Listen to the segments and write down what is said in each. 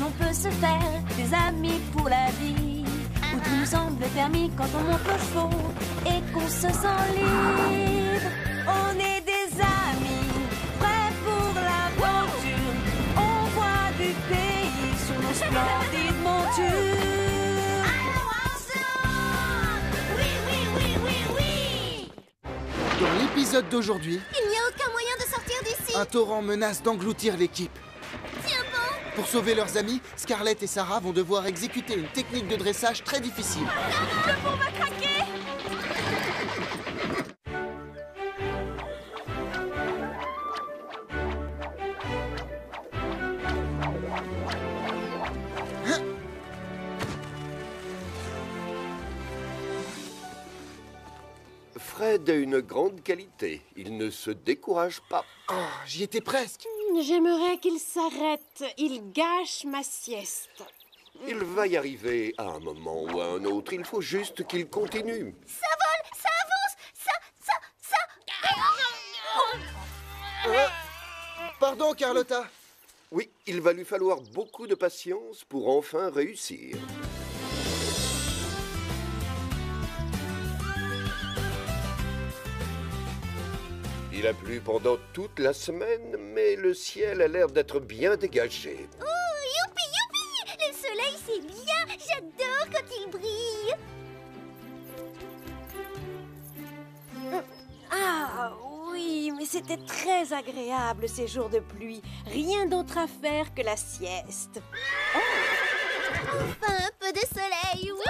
on peut se faire des amis pour la vie, où tout nous semble permis quand on monte nos chevaux et qu'on se sent libre. On est des amis, prêts pour l'aventure. On voit du pays sur nos splendides montures. Allons ensemble! Oui, oui, oui, oui, oui! Dans l'épisode d'aujourd'hui, Il n'y a aucun moyen de sortir d'ici. un torrent menace d'engloutir l'équipe. Tiens bon! Pour sauver leurs amis, Scarlett et Sarah vont devoir exécuter une technique de dressage très difficile. Le pont va craquer! Fred a une grande qualité. Il ne se décourage pas. Oh, j'y étais presque. J'aimerais qu'il s'arrête. Il gâche ma sieste. Il va y arriver à un moment ou à un autre. Il faut juste qu'il continue. Ça vole! Ça avance! Ça... Pardon, Carlotta. Oui, il va lui falloir beaucoup de patience pour enfin réussir. Il a plu pendant toute la semaine, mais le ciel a l'air d'être bien dégagé. Oh, youpi, youpi! Le soleil, c'est bien! J'adore quand il brille! Ah oui, mais c'était très agréable ces jours de pluie. Rien d'autre à faire que la sieste. Enfin, un peu de soleil! Wouhou!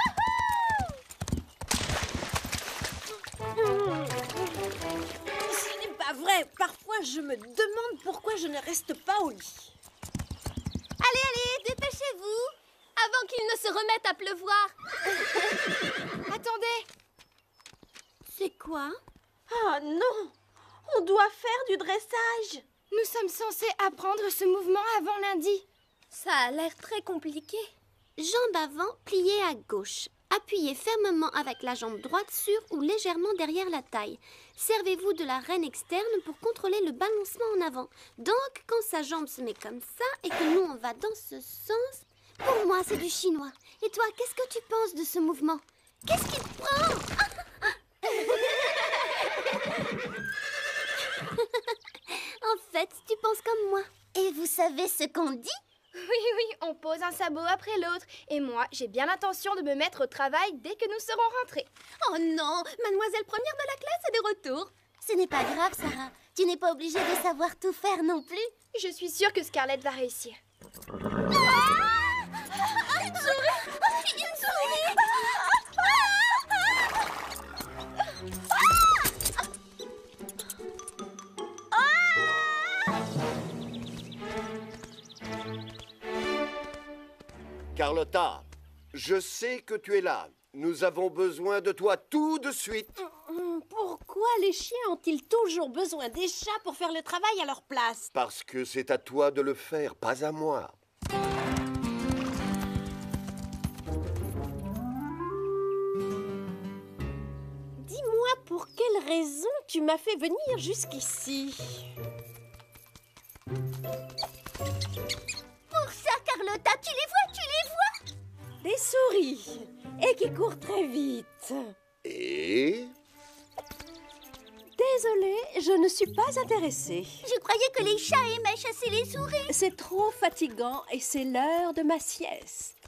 Ce n'est pas vrai. Parfois, je me demande pourquoi je ne reste pas au lit. Allez, allez, dépêchez-vous! Avant qu'il ne se remette à pleuvoir! Attendez! C'est quoi? Ah non, on doit faire du dressage. Nous sommes censés apprendre ce mouvement avant lundi. Ça a l'air très compliqué. Jambe avant, pliée à gauche. Appuyez fermement avec la jambe droite sur ou légèrement derrière la taille. Servez-vous de la rêne externe pour contrôler le balancement en avant. Donc, quand sa jambe se met comme ça et que nous on va dans ce sens... Pour moi, c'est du chinois. Et toi, qu'est-ce que tu penses de ce mouvement? Qu'est-ce qui te prend? En fait, tu penses comme moi. Et vous savez ce qu'on dit? Oui, on pose un sabot après l'autre. Et moi, j'ai bien l'intention de me mettre au travail dès que nous serons rentrés. Oh non, mademoiselle première de la classe est de retour. Ce n'est pas grave, Sarah. Tu n'es pas obligée de savoir tout faire non plus. Je suis sûre que Scarlett va réussir. Une souris! Une souris! Carlotta, je sais que tu es là. Nous avons besoin de toi tout de suite. Pourquoi les chiens ont-ils toujours besoin des chats pour faire le travail à leur place? Parce que c'est à toi de le faire, pas à moi. Dis-moi pour quelle raison tu m'as fait venir jusqu'ici? Pour ça, Carlotta, tu les vois? Des souris, et qui courent très vite. Et... Désolée, je ne suis pas intéressée. Je croyais que les chats aimaient chasser les souris. C'est trop fatigant et c'est l'heure de ma sieste.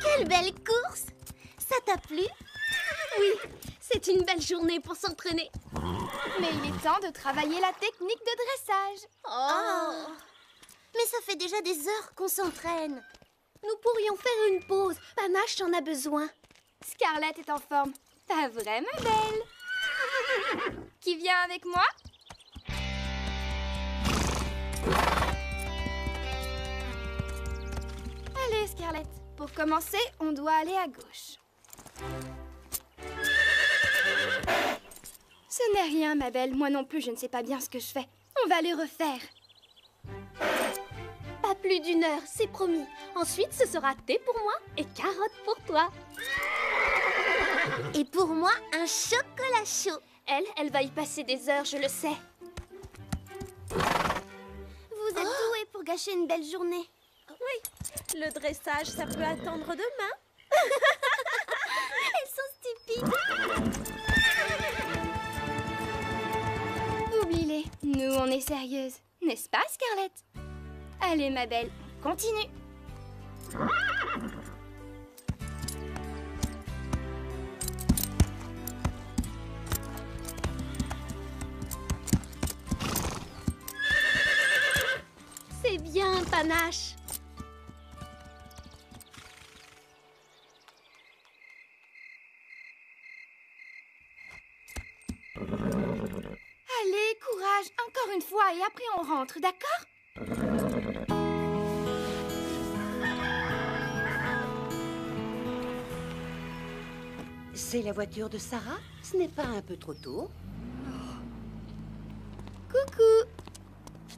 Quelle belle course! Ça t'a plu? Oui, c'est une belle journée pour s'entraîner. Mais il est temps de travailler la technique de dressage. Oh. Mais ça fait déjà des heures qu'on s'entraîne. Nous pourrions faire une pause. Panache en a besoin. Scarlett est en forme. Pas vrai, ma belle? Qui vient avec moi? Allez, Scarlett. Pour commencer, on doit aller à gauche. Ce n'est rien, ma belle. Moi non plus, je ne sais pas bien ce que je fais. On va les refaire. Pas plus d'une heure, c'est promis. Ensuite, ce sera thé pour moi et carottes pour toi. Et pour moi, un chocolat chaud. Elle va y passer des heures, je le sais. Vous êtes doués pour gâcher une belle journée. Oui, le dressage, ça peut attendre demain. Elles sont stupides. Oublie-les, nous on est sérieuses. N'est-ce pas, Scarlett? Allez, ma belle, continue. C'est bien, Panache. Allez, courage, encore une fois, et après on rentre, d'accord? C'est la voiture de Sarah? Ce n'est pas un peu trop tôt? Coucou!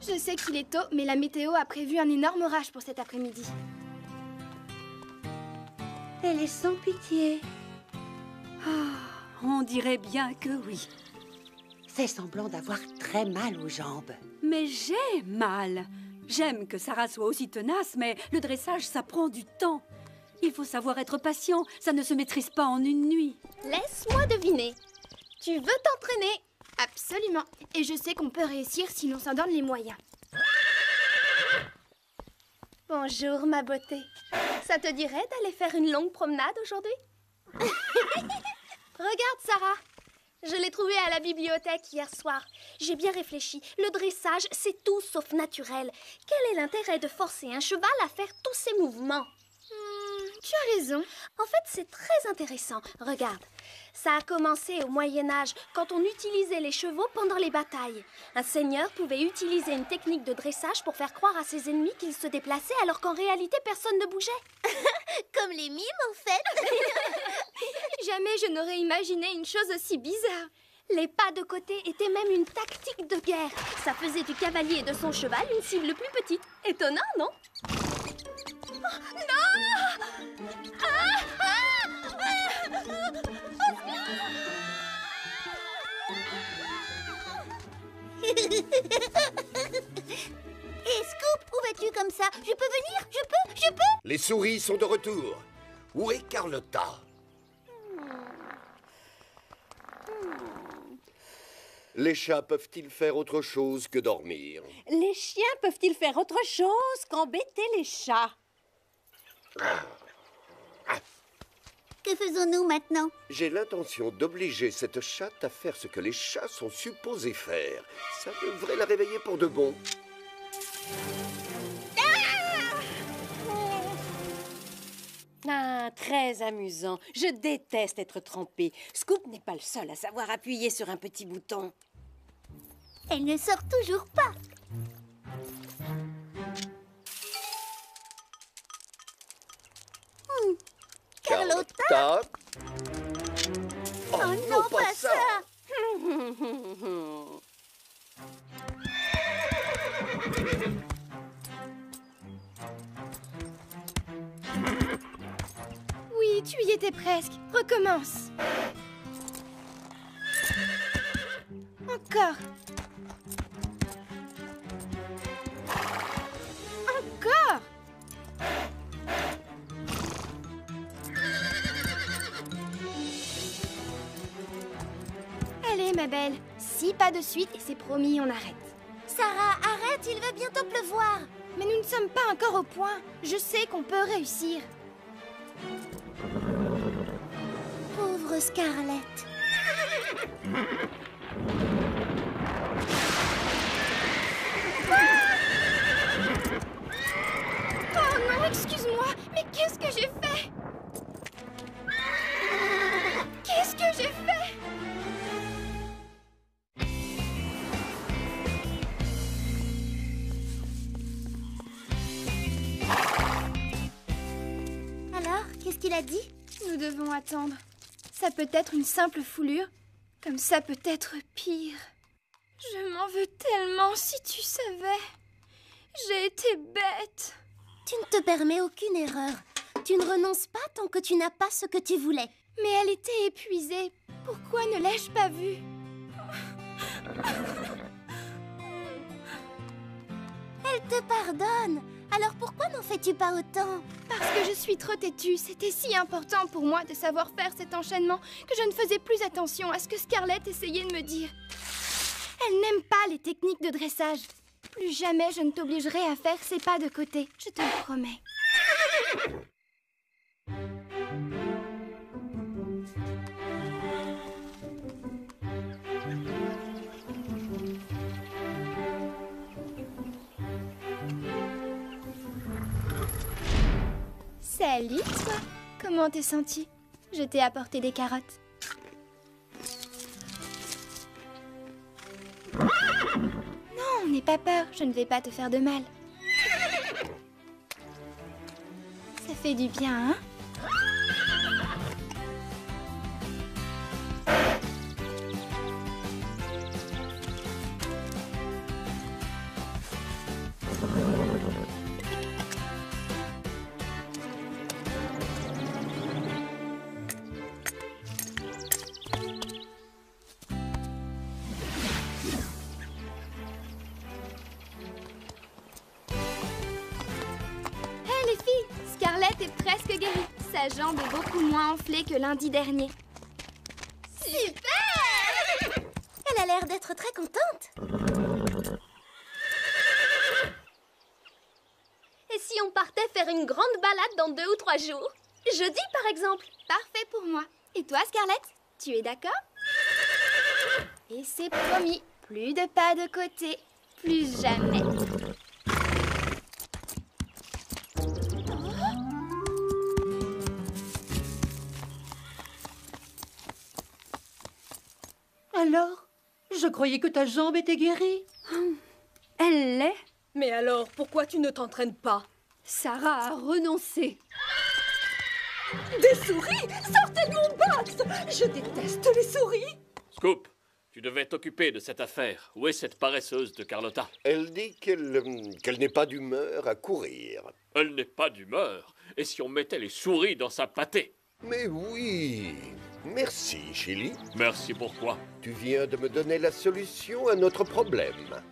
Je sais qu'il est tôt, mais la météo a prévu un énorme orage pour cet après-midi. Elle est sans pitié. On dirait bien que oui. Fait semblant d'avoir très mal aux jambes. Mais j'ai mal. J'aime que Sarah soit aussi tenace, mais le dressage, ça prend du temps. Il faut savoir être patient, ça ne se maîtrise pas en une nuit. Laisse-moi deviner. Tu veux t'entraîner? Absolument. Et je sais qu'on peut réussir si l'on s'en donne les moyens. Bonjour, ma beauté. Ça te dirait d'aller faire une longue promenade aujourd'hui? Regarde, Sarah. Je l'ai trouvé à la bibliothèque hier soir. J'ai bien réfléchi. Le dressage, c'est tout sauf naturel. Quel est l'intérêt de forcer un cheval à faire tous ces mouvements? Tu as raison. En fait, c'est très intéressant. Regarde, ça a commencé au Moyen-Âge, quand on utilisait les chevaux pendant les batailles. Un seigneur pouvait utiliser une technique de dressage pour faire croire à ses ennemis qu'ils se déplaçaient alors qu'en réalité, personne ne bougeait. Comme les mimes, en fait. Jamais je n'aurais imaginé une chose aussi bizarre. Les pas de côté étaient même une tactique de guerre. Ça faisait du cavalier et de son cheval une cible plus petite. Étonnant, non? Oh, non! Et Scoop, où vas-tu comme ça? Je peux venir? Je peux? Les souris sont de retour. Où est Carlotta? Les chats peuvent-ils faire autre chose que dormir? Les chiens peuvent-ils faire autre chose qu'embêter les chats? Que faisons-nous maintenant? J'ai l'intention d'obliger cette chatte à faire ce que les chats sont supposés faire. Ça devrait la réveiller pour de bon. Ah, très amusant. Je déteste être trempée. Scoop n'est pas le seul à savoir appuyer sur un petit bouton. Elle ne sort toujours pas. Carlotta? Oh non, pas ça! Oui, tu y étais presque. Recommence. Encore. Encore. Allez, ma belle. 6 pas de suite et c'est promis, on arrête. Sarah, arrête, il va bientôt pleuvoir. Mais nous ne sommes pas encore au point. Je sais qu'on peut réussir. Pauvre Scarlett. Oh non, excuse-moi, mais qu'est-ce que j'ai fait? Qu'est-ce que j'ai fait? Alors, qu'est-ce qu'il a dit? Nous devons attendre. Ça peut être une simple foulure, comme ça peut être pire. Je m'en veux tellement, si tu savais. J'ai été bête. Tu ne te permets aucune erreur. Tu ne renonces pas tant que tu n'as pas ce que tu voulais. Mais elle était épuisée. Pourquoi ne l'ai-je pas vue? Elle te pardonne. Alors pourquoi n'en fais-tu pas autant? Parce que je suis trop têtue. C'était si important pour moi de savoir faire cet enchaînement que je ne faisais plus attention à ce que Scarlett essayait de me dire. Elle n'aime pas les techniques de dressage. Plus jamais je ne t'obligerai à faire ces pas de côté, je te le promets. Salut, toi. Comment t'es sentie? Je t'ai apporté des carottes. Non, n'aie pas peur, je ne vais pas te faire de mal. Ça fait du bien, hein? Scarlett est presque guérie. Sa jambe est beaucoup moins enflée que lundi dernier. Super! Elle a l'air d'être très contente. Et si on partait faire une grande balade dans 2 ou 3 jours? Jeudi, par exemple. Parfait pour moi. Et toi, Scarlett? Tu es d'accord? Et c'est promis. Plus de pas de côté. Plus jamais. Alors, je croyais que ta jambe était guérie. Elle l'est. Mais alors, pourquoi tu ne t'entraînes pas? Sarah a renoncé. Des souris? Sortez de mon box! Je déteste les souris! Scoop, tu devais t'occuper de cette affaire. Où est cette paresseuse de Carlotta? Elle dit qu'elle n'est pas d'humeur à courir. Elle n'est pas d'humeur. Et si on mettait les souris dans sa pâtée? Mais oui. Merci, Chili. Merci pourquoi? Tu viens de me donner la solution à notre problème.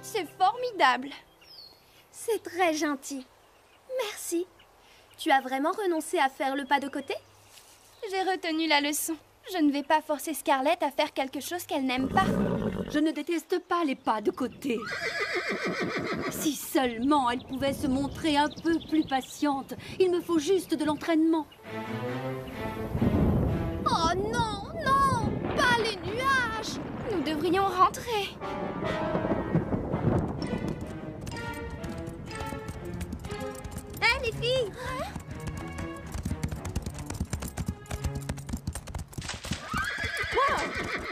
C'est formidable. C'est très gentil. Merci. Tu as vraiment renoncé à faire le pas de côté? J'ai retenu la leçon. Je ne vais pas forcer Scarlett à faire quelque chose qu'elle n'aime pas. Je ne déteste pas les pas de côté. Si seulement elle pouvait se montrer un peu plus patiente. Il me faut juste de l'entraînement. Oh non, non, pas les nuages. Nous devrions rentrer. Hé, les filles!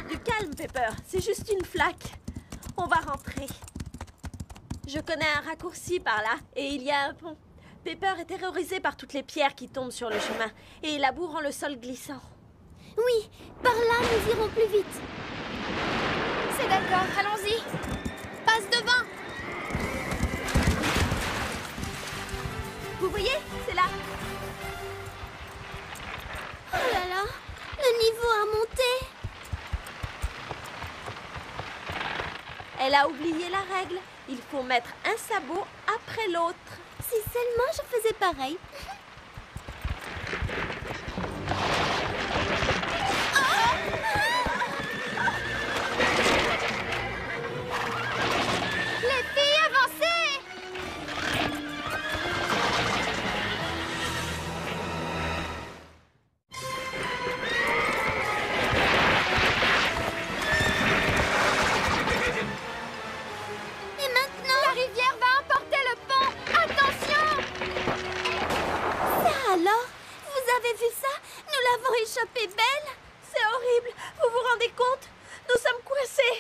Du calme, Pepper. C'est juste une flaque. On va rentrer. Je connais un raccourci par là, et il y a un pont. Pepper est terrorisée par toutes les pierres qui tombent sur le chemin, et la boue rend le sol glissant. Oui, par là, nous irons plus vite. C'est d'accord, allons-y. Passe devant. Vous voyez? C'est là. Oh là là, le niveau a monté. Elle a oublié la règle. Il faut mettre un sabot après l'autre. Si seulement je faisais pareil. Les filles, avancez! Et maintenant? La rivière va emporter le pont! Attention! Ça alors? Vous avez vu ça? Nous l'avons échappée belle. C'est horrible. Vous vous rendez compte? Nous sommes coincés.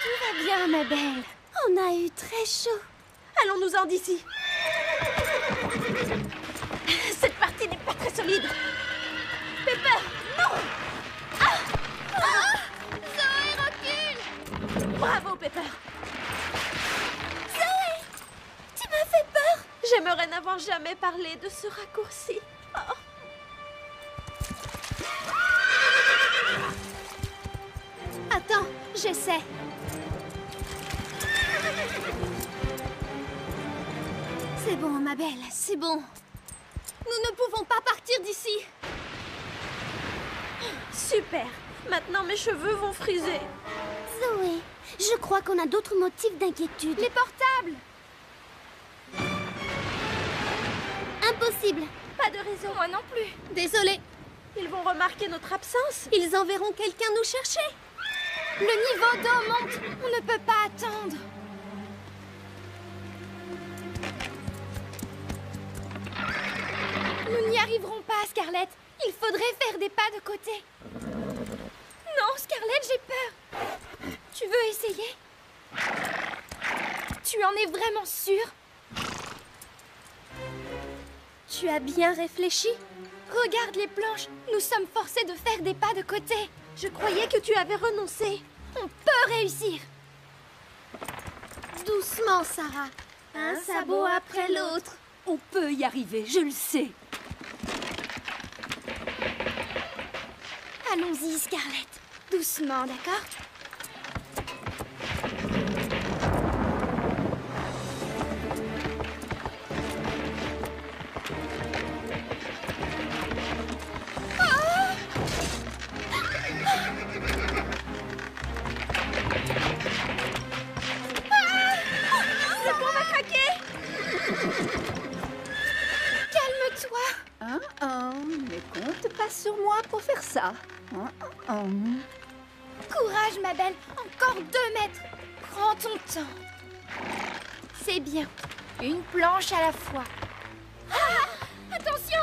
Tout va bien, ma belle. On a eu très chaud. Allons-nous-en d'ici. Cette partie n'est pas très solide. Pepper, non! Zoé, recule! Bravo, Pepper. désolée de ce raccourci. Oh. Attends, j'essaie. C'est bon, ma belle, c'est bon. Nous ne pouvons pas partir d'ici. Super. Maintenant, mes cheveux vont friser. Zoé, je crois qu'on a d'autres motifs d'inquiétude. Les portables! Impossible. Pas de raison. Moi non plus. Désolée. Ils vont remarquer notre absence. Ils enverront quelqu'un nous chercher. Le niveau d'eau monte. On ne peut pas attendre. Nous n'y arriverons pas, Scarlett. Il faudrait faire des pas de côté. Non, Scarlett, j'ai peur. Tu veux essayer? Tu en es vraiment sûre? Tu as bien réfléchi? Regarde les planches. Nous sommes forcés de faire des pas de côté. Je croyais que tu avais renoncé. On peut réussir. Doucement, Sarah. Un sabot après l'autre. On peut y arriver, je le sais. Allons-y, Scarlett. Doucement, d'accord? Ne compte pas sur moi pour faire ça. Courage, ma belle. Encore 2 mètres. Prends ton temps. C'est bien. Une planche à la fois. Ah! Attention!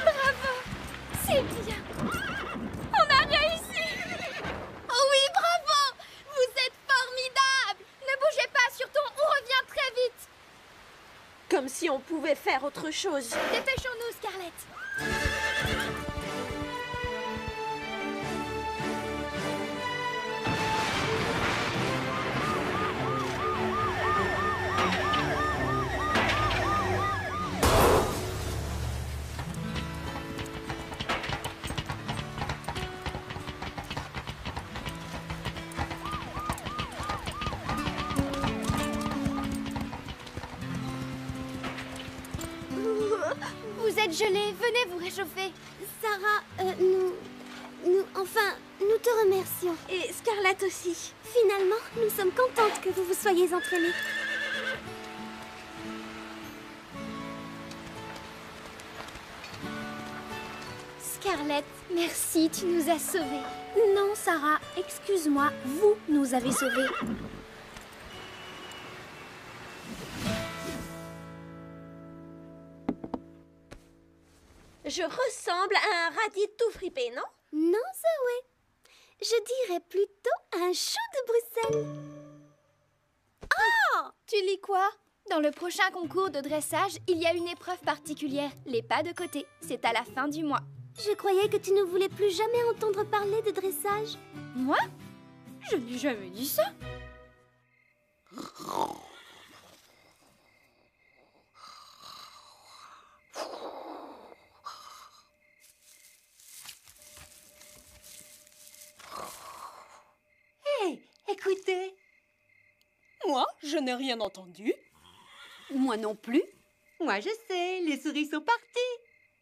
Bravo! C'est bien. On a réussi! Oh oui, bravo! Vous êtes formidable! Ne bougez pas, surtout, on revient très vite. Comme si on pouvait faire autre chose. Dépêchons-nous, Scarlett. Vous êtes gelée, venez vous réchauffer. Sarah, nous te remercions. Et Scarlett aussi. Finalement, nous sommes contentes que vous vous soyez entraînés. Scarlett, merci, tu nous as sauvés. Non, Sarah, excuse-moi, vous nous avez sauvés. Je ressemble à un radis tout fripé, non? Non, Zoé. Je dirais plutôt un chou de Bruxelles. Oh! Tu lis quoi? Dans le prochain concours de dressage, il y a une épreuve particulière, les pas de côté. C'est à la fin du mois. Je croyais que tu ne voulais plus jamais entendre parler de dressage. Moi? Je n'ai jamais dit ça. Hé, écoutez. Moi, je n'ai rien entendu. Moi non plus. Moi, je sais, les souris sont parties.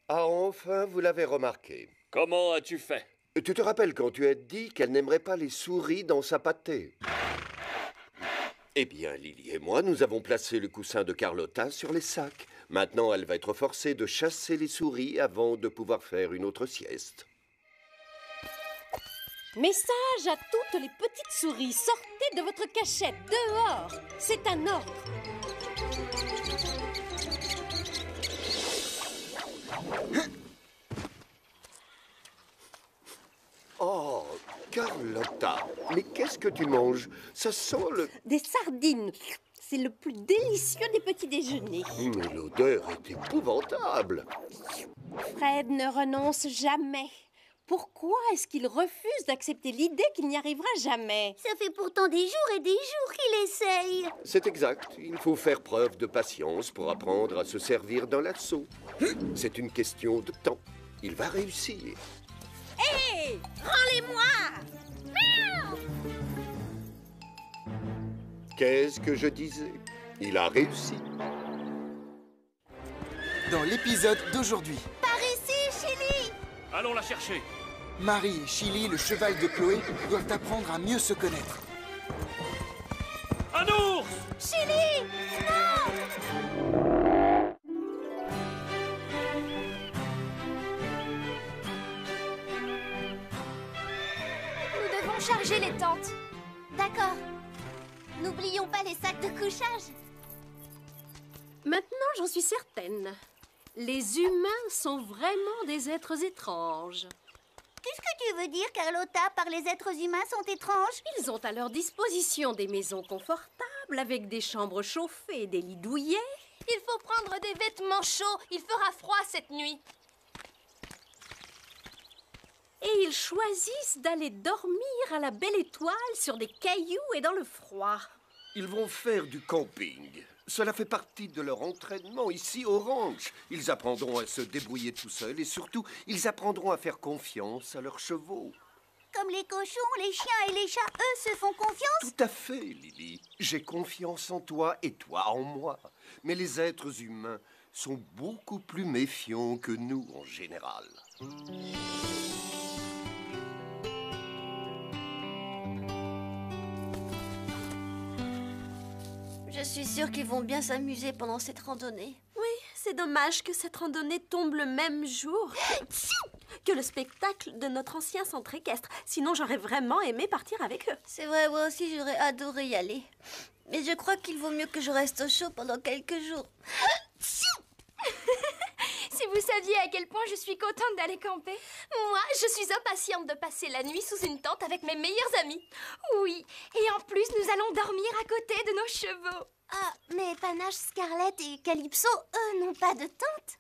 Ah, enfin, vous l'avez remarqué. Comment as-tu fait? Tu te rappelles quand tu as dit qu'elle n'aimerait pas les souris dans sa pâtée? Eh bien, Lily et moi, nous avons placé le coussin de Carlotta sur les sacs. Maintenant, elle va être forcée de chasser les souris avant de pouvoir faire une autre sieste. Message à toutes les petites souris, sortez de votre cachette, dehors. C'est un ordre. Oh, Carlotta, mais qu'est-ce que tu manges? Ça sent le... Des sardines. C'est le plus délicieux des petits déjeuners. Mais l'odeur est épouvantable. Fred ne renonce jamais. Pourquoi est-ce qu'il refuse d'accepter l'idée qu'il n'y arrivera jamais? Ça fait pourtant des jours et des jours qu'il essaye. C'est exact. Il faut faire preuve de patience pour apprendre à se servir d'un lasso. C'est une question de temps. Il va réussir. Hé! Rends-les-moi! Qu'est-ce que je disais? Il a réussi. Dans l'épisode d'aujourd'hui, Par ici, Chili! Allons la chercher. Marie et Chili, le cheval de Chloé, doivent apprendre à mieux se connaître. Un ours! Chili! Non! Nous devons charger les tentes. D'accord. N'oublions pas les sacs de couchage. Maintenant, j'en suis certaine. Les humains sont vraiment des êtres étranges. Qu'est-ce que tu veux dire, Carlotta, par les êtres humains sont étranges? Ils ont à leur disposition des maisons confortables avec des chambres chauffées et des lits douillets. Il faut prendre des vêtements chauds. Il fera froid cette nuit. Et ils choisissent d'aller dormir à la belle étoile sur des cailloux et dans le froid. Ils vont faire du camping. Cela fait partie de leur entraînement ici au ranch. Ils apprendront à se débrouiller tout seuls et surtout, ils apprendront à faire confiance à leurs chevaux. Comme les cochons, les chiens et les chats, eux, se font confiance? Tout à fait, Lily. J'ai confiance en toi et toi en moi. Mais les êtres humains sont beaucoup plus méfiants que nous en général. Je suis sûre qu'ils vont bien s'amuser pendant cette randonnée. Oui, c'est dommage que cette randonnée tombe le même jour que le spectacle de notre ancien centre équestre. Sinon, j'aurais vraiment aimé partir avec eux. C'est vrai, moi aussi, j'aurais adoré y aller. Mais je crois qu'il vaut mieux que je reste au chaud pendant quelques jours. Si vous saviez à quel point je suis contente d'aller camper. Moi, je suis impatiente de passer la nuit sous une tente avec mes meilleurs amis. Oui, et en plus, nous allons dormir à côté de nos chevaux. Ah, mais Panache, Scarlett et Calypso, eux, n'ont pas de tente.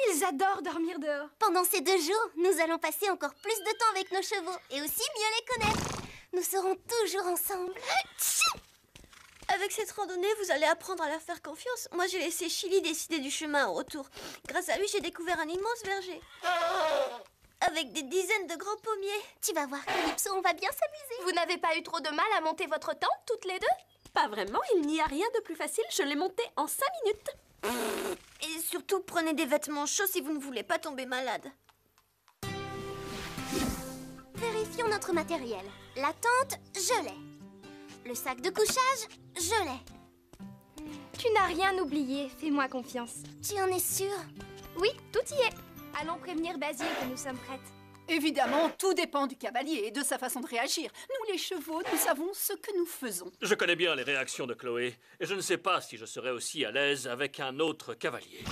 Ils adorent dormir dehors. Pendant ces 2 jours, nous allons passer encore plus de temps avec nos chevaux et aussi mieux les connaître. Nous serons toujours ensemble. Avec cette randonnée, vous allez apprendre à leur faire confiance. Moi, j'ai laissé Chili décider du chemin au retour. Grâce à lui, j'ai découvert un immense verger. Avec des dizaines de grands pommiers. Tu vas voir, Calypso, on va bien s'amuser. Vous n'avez pas eu trop de mal à monter votre tente, toutes les deux? Pas vraiment, il n'y a rien de plus facile. Je l'ai monté en 5 minutes. Et surtout, prenez des vêtements chauds si vous ne voulez pas tomber malade. Vérifions notre matériel. La tente, je l'ai. Le sac de couchage, je l'ai. Tu n'as rien oublié, fais-moi confiance. Tu en es sûre? Oui, tout y est. Allons prévenir Basile que nous sommes prêtes. Évidemment, tout dépend du cavalier et de sa façon de réagir. Nous, les chevaux, nous savons ce que nous faisons. Je connais bien les réactions de Chloé, et je ne sais pas si je serais aussi à l'aise avec un autre cavalier.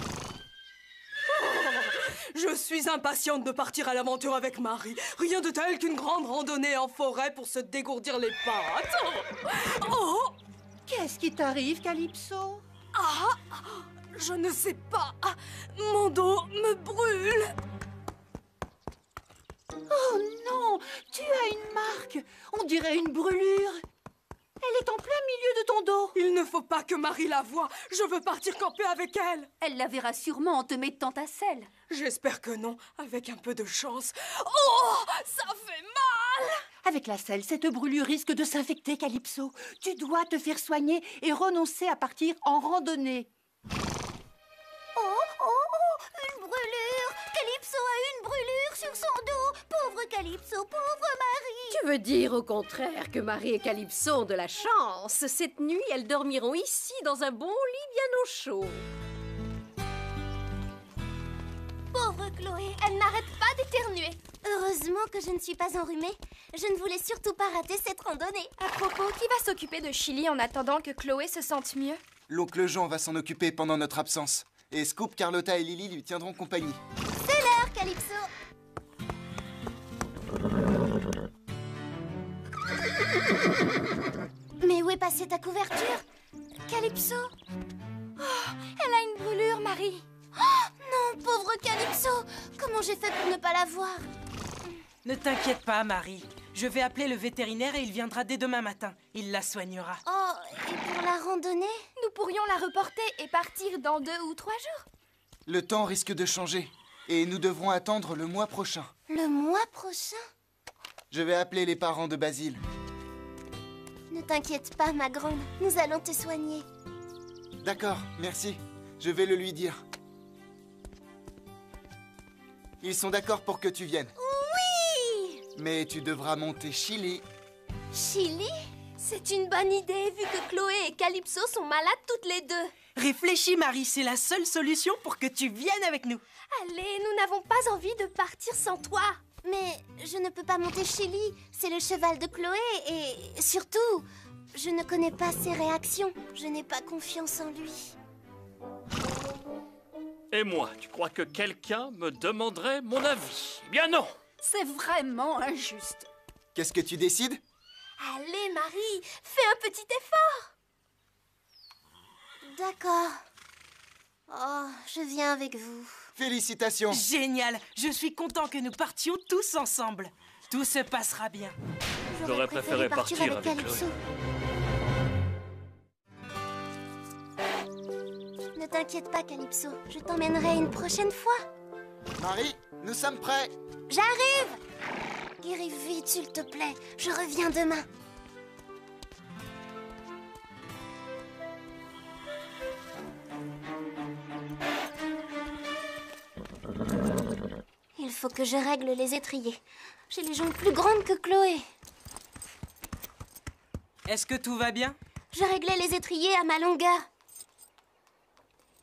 Je suis impatiente de partir à l'aventure avec Marie. Rien de tel qu'une grande randonnée en forêt pour se dégourdir les pattes. Oh! Qu'est-ce qui t'arrive, Calypso? Ah! Je ne sais pas. Mon dos me brûle. Oh non! Tu as une marque! On dirait une brûlure! Elle est en plein milieu de ton dos! Il ne faut pas que Marie la voie. Je veux partir camper avec elle. Elle la verra sûrement en te mettant à selle. J'espère que non, avec un peu de chance. Oh! Ça fait mal! Avec la selle, cette brûlure risque de s'infecter, Calypso. Tu dois te faire soigner et renoncer à partir en randonnée. Une brûlure! Calypso a une brûlure sur son dos! Pauvre Calypso, pauvre Marie! Tu veux dire au contraire que Marie et Calypso ont de la chance. Cette nuit, elles dormiront ici dans un bon lit bien au chaud. Pauvre Chloé, elle n'arrête pas d'éternuer. Heureusement que je ne suis pas enrhumée. Je ne voulais surtout pas rater cette randonnée. À propos, qui va s'occuper de Chili en attendant que Chloé se sente mieux? L'oncle Jean va s'en occuper pendant notre absence. Et Scoop, Carlotta et Lily lui tiendront compagnie. C'est l'heure, Calypso! Mais où est passée ta couverture? Calypso? Oh, elle a une brûlure, Marie. Oh, non, pauvre Calypso! Comment j'ai fait pour ne pas la voir? Ne t'inquiète pas, Marie. Je vais appeler le vétérinaire et il viendra dès demain matin. Il la soignera. Oh, et pour la randonnée? Nous pourrions la reporter et partir dans 2 ou 3 jours. Le temps risque de changer et nous devrons attendre le mois prochain. Le mois prochain? Je vais appeler les parents de Basile. Ne t'inquiète pas, ma grande. Nous allons te soigner. D'accord, merci. Je vais le lui dire. Ils sont d'accord pour que tu viennes. Oui! Mais tu devras monter Chili. Chili? C'est une bonne idée, vu que Chloé et Calypso sont malades toutes les deux. Réfléchis, Marie, c'est la seule solution pour que tu viennes avec nous. Allez, nous n'avons pas envie de partir sans toi. Mais je ne peux pas monter Chili. C'est le cheval de Chloé et surtout, je ne connais pas ses réactions. Je n'ai pas confiance en lui. Et moi, tu crois que quelqu'un me demanderait mon avis? Eh bien non! C'est vraiment injuste. Qu'est-ce que tu décides? Allez, Marie, fais un petit effort. D'accord. Oh, je viens avec vous. Félicitations. Génial. Je suis content que nous partions tous ensemble. Tout se passera bien. J'aurais préféré partir avec Calypso. Ne t'inquiète pas, Calypso. Je t'emmènerai une prochaine fois. Marie, nous sommes prêts. J'arrive! Guéris vite, s'il te plaît. Je reviens demain. Il faut que je règle les étriers. J'ai les jambes plus grandes que Chloé. Est-ce que tout va bien? Je réglais les étriers à ma longueur.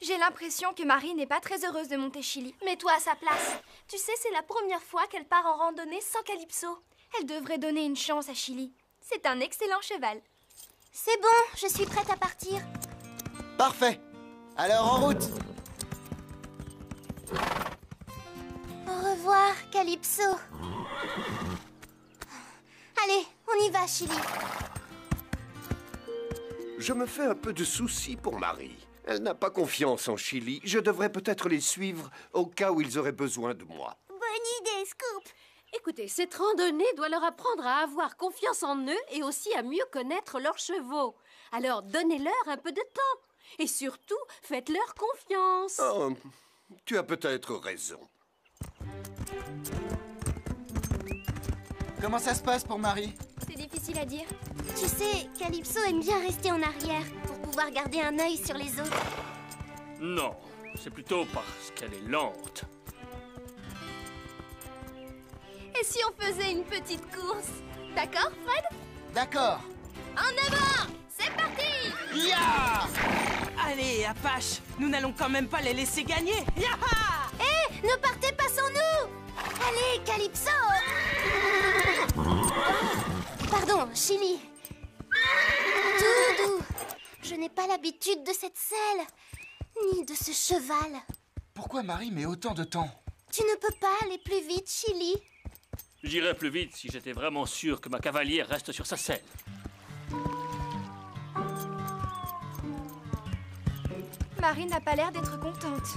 J'ai l'impression que Marie n'est pas très heureuse de monter Chili. Mets-toi à sa place. Tu sais, c'est la première fois qu'elle part en randonnée sans Calypso. Elle devrait donner une chance à Chili. C'est un excellent cheval. C'est bon, je suis prête à partir. Parfait. Alors en route. Au revoir, Calypso. Allez, on y va, Chili. Je me fais un peu de soucis pour Marie. Elle n'a pas confiance en Chili. Je devrais peut-être les suivre au cas où ils auraient besoin de moi. Bonne idée, Scoop. Écoutez, cette randonnée doit leur apprendre à avoir confiance en eux et aussi à mieux connaître leurs chevaux. Alors, donnez-leur un peu de temps. Et surtout, faites-leur confiance. Oh, tu as peut-être raison. Comment ça se passe pour Marie? C'est difficile à dire. Tu sais, Calypso aime bien rester en arrière pour pouvoir garder un œil sur les autres. Non, c'est plutôt parce qu'elle est lente. Et si on faisait une petite course? D'accord, Fred? D'accord. En avant! C'est parti! Ya! Allez, Apache, nous n'allons quand même pas les laisser gagner. Yaha! Hé, ne partez pas sans nous! Allez, Calypso! Pardon, Chili. Doudou, je n'ai pas l'habitude de cette selle, ni de ce cheval. Pourquoi Marie met autant de temps? Tu ne peux pas aller plus vite, Chili. J'irais plus vite si j'étais vraiment sûr que ma cavalière reste sur sa selle. Marie n'a pas l'air d'être contente.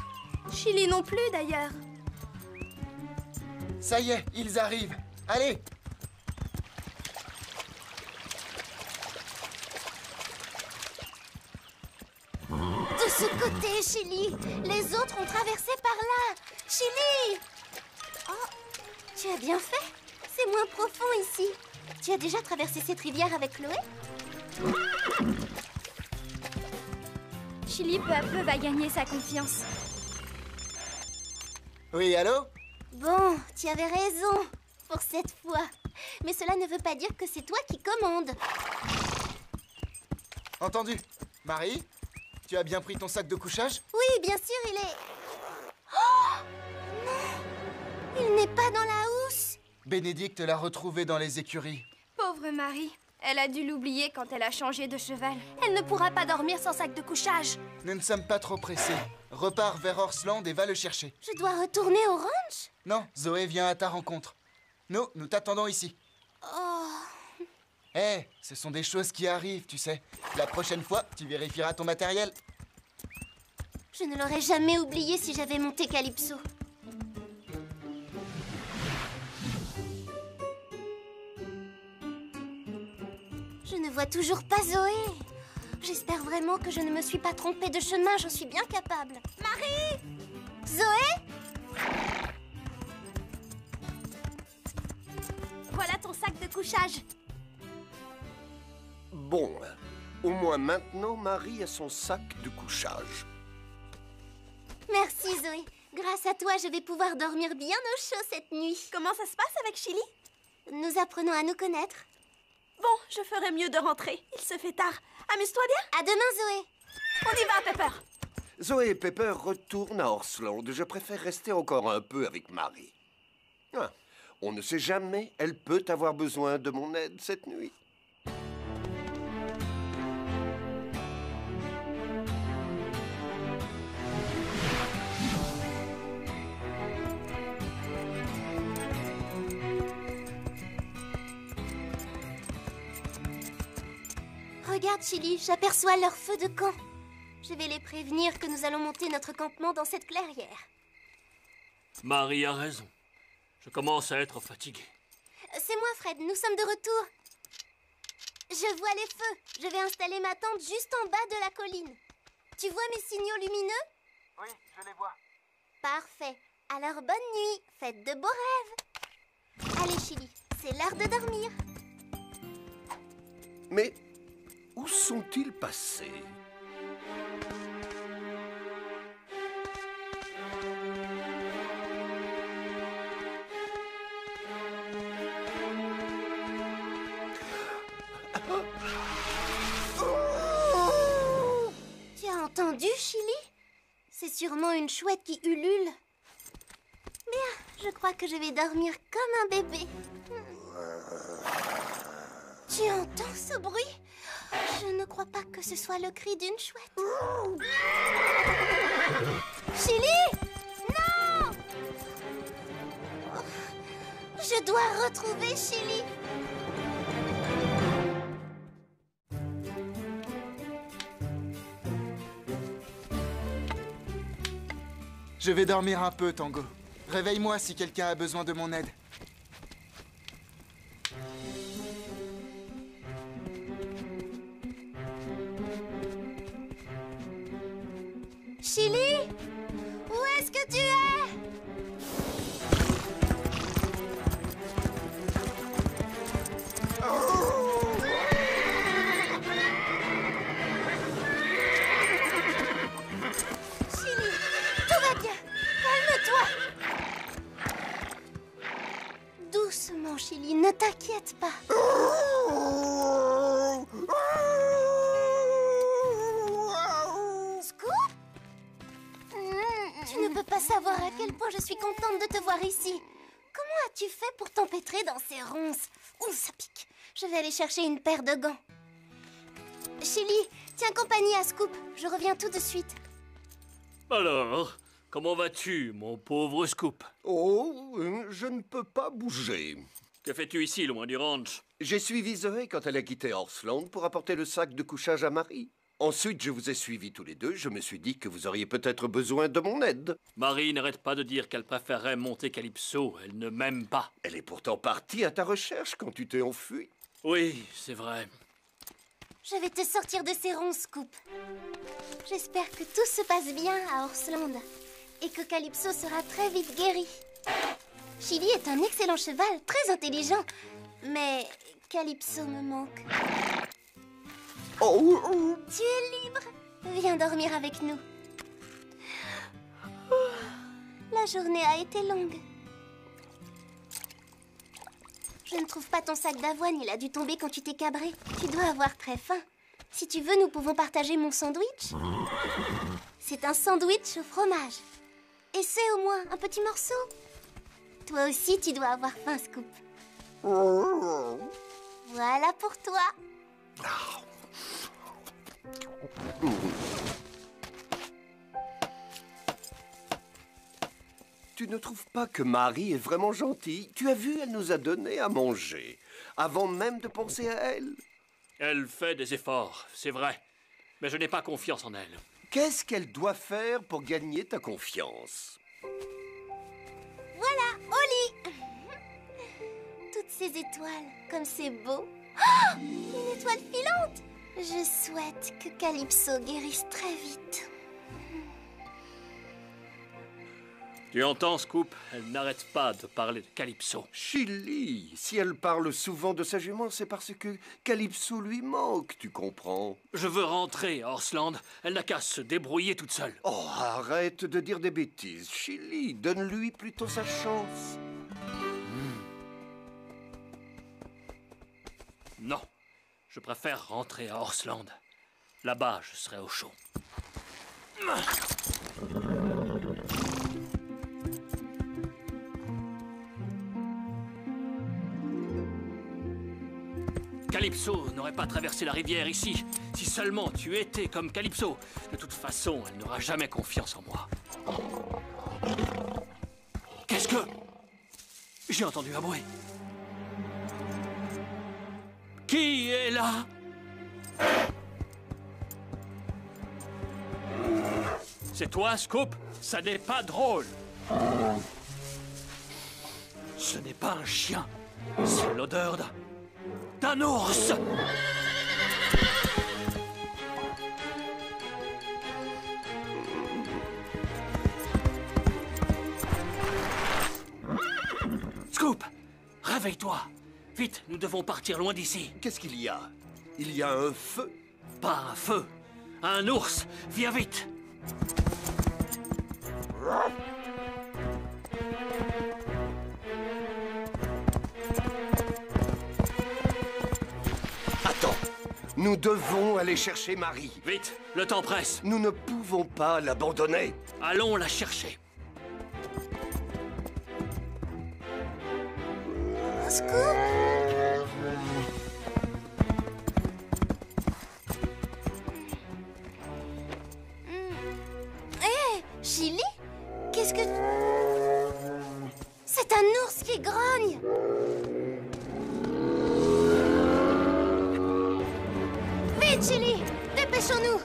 Chili non plus, d'ailleurs. Ça y est, ils arrivent. Allez! De ce côté, Chili. Les autres ont traversé par là. Chili! Oh, tu as bien fait. C'est moins profond ici. Tu as déjà traversé cette rivière avec Chloé? Chili, peu à peu, va gagner sa confiance. Oui, allô? Bon, tu avais raison. Pour cette fois. Mais cela ne veut pas dire que c'est toi qui commandes. Entendu. Marie, tu as bien pris ton sac de couchage? Oui, bien sûr, il est... Oh! Non! Il n'est pas dans la housse. Bénédicte l'a retrouvé dans les écuries. Pauvre Marie. Elle a dû l'oublier quand elle a changé de cheval. Elle ne pourra pas dormir sans sac de couchage. Nous ne sommes pas trop pressés. Repars vers Horseland et va le chercher. Je dois retourner au ranch? Non, Zoé vient à ta rencontre. Nous t'attendons ici. Oh... Hé, ce sont des choses qui arrivent, tu sais. La prochaine fois, tu vérifieras ton matériel. Je ne l'aurais jamais oublié si j'avais monté Calypso. Je ne vois toujours pas Zoé. J'espère vraiment que je ne me suis pas trompée de chemin, j'en suis bien capable. Marie! Zoé? Voilà ton sac de couchage. Bon, au moins maintenant, Marie a son sac de couchage. Merci Zoé. Grâce à toi, je vais pouvoir dormir bien au chaud cette nuit. Comment ça se passe avec Chili? Nous apprenons à nous connaître. Bon, je ferais mieux de rentrer. Il se fait tard. Amuse-toi bien. À demain, Zoé. On y va, Pepper. Zoé et Pepper retournent à Horsland. Je préfère rester encore un peu avec Marie. Ah, on ne sait jamais, elle peut avoir besoin de mon aide cette nuit. Regarde, Chili, j'aperçois leur feu de camp. Je vais les prévenir que nous allons monter notre campement dans cette clairière. Marie a raison. Je commence à être fatigué. C'est moi, Fred, nous sommes de retour. Je vois les feux. Je vais installer ma tente juste en bas de la colline. Tu vois mes signaux lumineux? Oui, je les vois. Parfait. Alors bonne nuit, faites de beaux rêves. Allez, Chili, c'est l'heure de dormir. Mais où sont-ils passés? Tu as entendu, Chili? C'est sûrement une chouette qui ulule. Bien, je crois que je vais dormir comme un bébé. Tu entends ce bruit? Je ne crois pas que ce soit le cri d'une chouette. Chili! Non! Je dois retrouver Chili. Je vais dormir un peu, Tango. Réveille-moi si quelqu'un a besoin de mon aide. Chili? Où est-ce que tu es? Chili, tout va bien. Calme-toi. Doucement, Chili, ne t'inquiète pas. Scoop? Tu ne peux pas savoir à quel point je suis contente de te voir ici. Comment as-tu fait pour t'empêtrer dans ces ronces? Ouh, ça pique. Je vais aller chercher une paire de gants. Chili, tiens compagnie à Scoop. Je reviens tout de suite. Alors, comment vas-tu, mon pauvre Scoop? Oh, je ne peux pas bouger. Que fais-tu ici, loin du ranch? J'ai suivi Zoé quand elle a quitté Horsland pour apporter le sac de couchage à Marie. Ensuite, je vous ai suivis tous les deux. Je me suis dit que vous auriez peut-être besoin de mon aide. Marie n'arrête pas de dire qu'elle préférerait monter Calypso. Elle ne m'aime pas. Elle est pourtant partie à ta recherche quand tu t'es enfui. Oui, c'est vrai. Je vais te sortir de ces ronces, Scoop. J'espère que tout se passe bien à Horsland et que Calypso sera très vite guéri. Chili est un excellent cheval, très intelligent. Mais Calypso me manque. Oh. Tu es libre. Viens dormir avec nous. La journée a été longue. Je ne trouve pas ton sac d'avoine. Il a dû tomber quand tu t'es cabré. Tu dois avoir très faim. Si tu veux, nous pouvons partager mon sandwich. C'est un sandwich au fromage. Essaie au moins un petit morceau. Toi aussi, tu dois avoir faim, Scoop. Voilà pour toi. Tu ne trouves pas que Marie est vraiment gentille? Tu as vu, elle nous a donné à manger, avant même de penser à elle. Elle fait des efforts, c'est vrai. Mais je n'ai pas confiance en elle. Qu'est-ce qu'elle doit faire pour gagner ta confiance? Voilà, au lit. Toutes ces étoiles, comme c'est beau. Oh, une étoile filante! Je souhaite que Calypso guérisse très vite. Tu entends, Scoop? Elle n'arrête pas de parler de Calypso. Chili, si elle parle souvent de sa jument, c'est parce que Calypso lui manque, tu comprends? Je veux rentrer à Horsland. Elle n'a qu'à se débrouiller toute seule. Oh, arrête de dire des bêtises. Chili, donne-lui plutôt sa chance. Non, je préfère rentrer à Horsland. Là-bas, je serai au chaud. Calypso n'aurait pas traversé la rivière ici. Si seulement tu étais comme Calypso. De toute façon, elle n'aura jamais confiance en moi. Qu'est-ce que... J'ai entendu un bruit. Qui est là? C'est toi, Scoop? Ça n'est pas drôle. Ce n'est pas un chien. C'est l'odeur d'un ours. Scoop, réveille-toi. Vite, nous devons partir loin d'ici. Qu'est-ce qu'il y a? Il y a un feu? Pas un feu, un ours. Viens vite. Attends, nous devons aller chercher Marie. Vite, le temps presse. Nous ne pouvons pas l'abandonner. Allons la chercher. Scoop! Hé, Chili? Qu'est-ce que... C'est un ours qui grogne! Vite, Chili! Dépêchons-nous!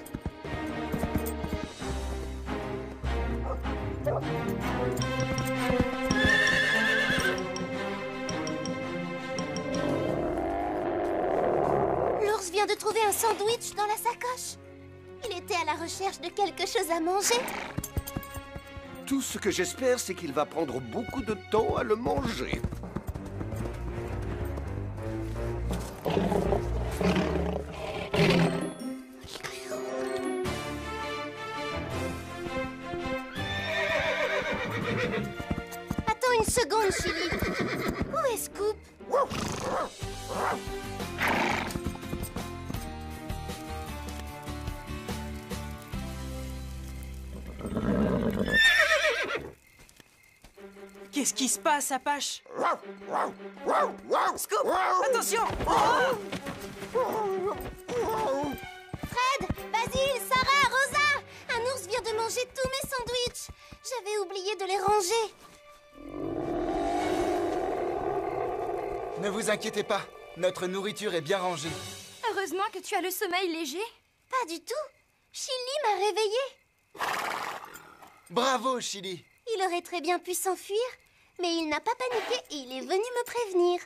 L'ours vient de trouver un sandwich dans la sacoche. Il était à la recherche de quelque chose à manger. Tout ce que j'espère, c'est qu'il va prendre beaucoup de temps à le manger. Attends une seconde, Chili. Où est Scoop? Qu'est-ce qui se passe, Apache? Scoop! Attention! Fred, Basile, Sarah, Rosa! Un ours vient de manger tous mes sandwichs. J'avais oublié de les ranger. Ne vous inquiétez pas, notre nourriture est bien rangée. Heureusement que tu as le sommeil léger. Pas du tout. Chili m'a réveillée. Bravo, Chili. Il aurait très bien pu s'enfuir, mais il n'a pas paniqué et il est venu me prévenir.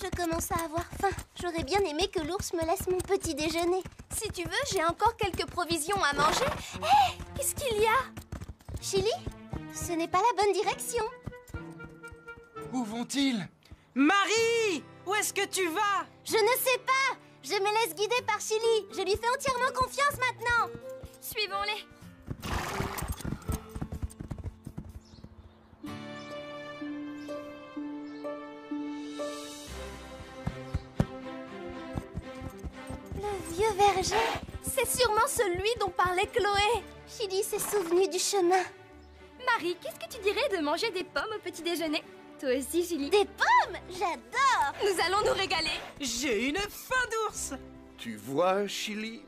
Je commence à avoir faim. J'aurais bien aimé que l'ours me laisse mon petit déjeuner. Si tu veux, j'ai encore quelques provisions à manger. Hé, qu'est-ce qu'il y a? Chili, ce n'est pas la bonne direction. Où vont-ils? Marie! Où est-ce que tu vas? Je ne sais pas. Je me laisse guider par Chili. Je lui fais entièrement confiance maintenant. Suivons-les. Le vieux verger. C'est sûrement celui dont parlait Chloé. Chili s'est souvenu du chemin. Marie, qu'est-ce que tu dirais de manger des pommes au petit déjeuner? Toi aussi, Chili. Des pommes? J'adore! Nous allons nous régaler. J'ai une faim d'ours! Tu vois, Chili,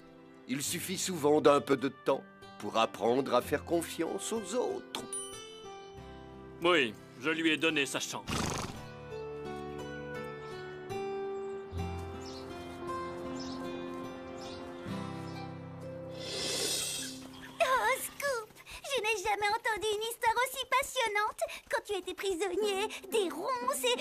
il suffit souvent d'un peu de temps pour apprendre à faire confiance aux autres. Oui, je lui ai donné sa chance. Oh, Scoop! Je n'ai jamais entendu une histoire aussi passionnante. Quand tu étais prisonnier, des ronces et